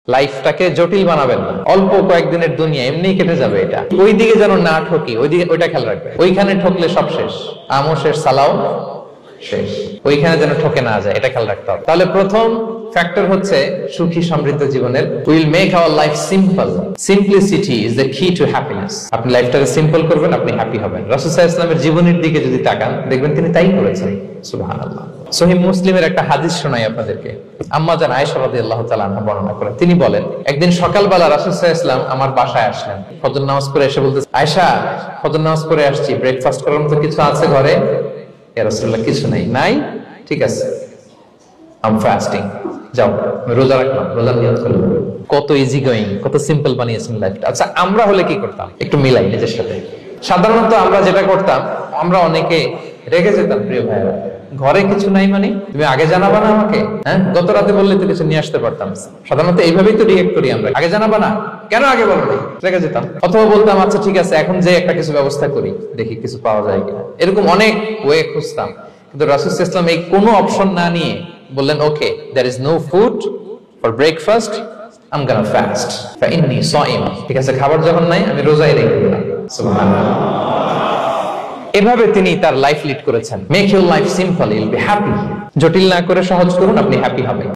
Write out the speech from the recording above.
লাইফটাকে জটিল বানাবেন না। অল্প কয়েকদিনের দুনিয়া এমনি কেটে যাবে, এটা ওই দিকে যেন না ঠকি, ওইটা খেয়াল রাখবে। ওইখানে ঠকলে সব শেষ, আমও শেষ, সালাও শেষ। ওইখানে যেন ঠকে না যায়, এটা খেয়াল রাখতে হবে। তাহলে প্রথম ফ্যাক্টর হচ্ছে সুখী সমৃদ্ধ জীবনের। Will make our life simple. Simplicity is the কি টু হ্যাপিনেস। আপনি লাইফটাকে সিম্পল করবেন, আপনি হ্যাপি হবেন। রাসূল সাল্লাল্লাহু আলাইহি ওয়াসাল্লামের জীবনের দিকে যদি তাকান, দেখবেন তিনি তাই করেছেন। সুবহানাল্লাহ। সহিহ মুসলিমের একটা হাদিস শোনাই আপনাদেরকে। আম্মা জান আয়েশা রাদিয়াল্লাহু তাআলা আনহা বর্ণনা করেন। তিনি বলেন, একদিন সকালবেলা রাসূল সাল্লাল্লাহু আলাইহি ওয়াসাল্লাম আমার বাসায় আসলেন। ফজর নামাজ পড়ে এসে বলতেছে, আয়েশা ফজর নামাজ পড়ে আসছি, ব্রেকফাস্ট করার মতো কিছু আছে ঘরে? ইয়া রাসূলুল্লাহ, কিছু নাই। নাই? ঠিক আছে, আই এম ফাস্টিং, যাও আমি রোজা রাখলাম, রোজা নিয়ত করলাম। কত ইজি গোয়িং, কত সিম্পল বানিয়েছেন লাইফটা। আচ্ছা, আমরা হলে কি করতাম? একটু মিলাই নিজের সাথে। সাধারণত আমরা যেটা করতাম, আমরা অনেকে রেগে যেতাম। প্রিয় ভাইরা, ঘরে কিছু নাই মানে তুমি আগে জানাবা না আমাকে? হ্যাঁ, গত রাতে বললে তো কিছু নিয়ে আসতে পারতাম। সাধারণত এইভাবেই তো রিয়েক্ট করি আমরা, আগে জানাবা না কেন, আগে বলো। রেগে যেতাম। অথবা বলতাম, আচ্ছা ঠিক আছে, এখন যে একটা কিছু ব্যবস্থা করি, দেখি কিছু পাওয়া যায় কিনা। এরকম অনেক ওয়ে খুঁজতাম। কিন্তু রাসূল সাল্লাল্লাহু আলাইহি ওয়াসাল্লাম এই কোনো অপশন না নিয়ে বললেন, ওকে, there is no food for breakfast, I'm gonna fast fa inni sa'im। ঠিক আছে, খাবার যখন নাই আমি রোজাই রেখে দিলাম। সুবহানাল্লাহ। এভাবে তিনি তার লাইফ লিড করেছেন। Make your life simple, you'll be happy. জটিল না করে সহজ করুন, আপনি হ্যাপি হবেন।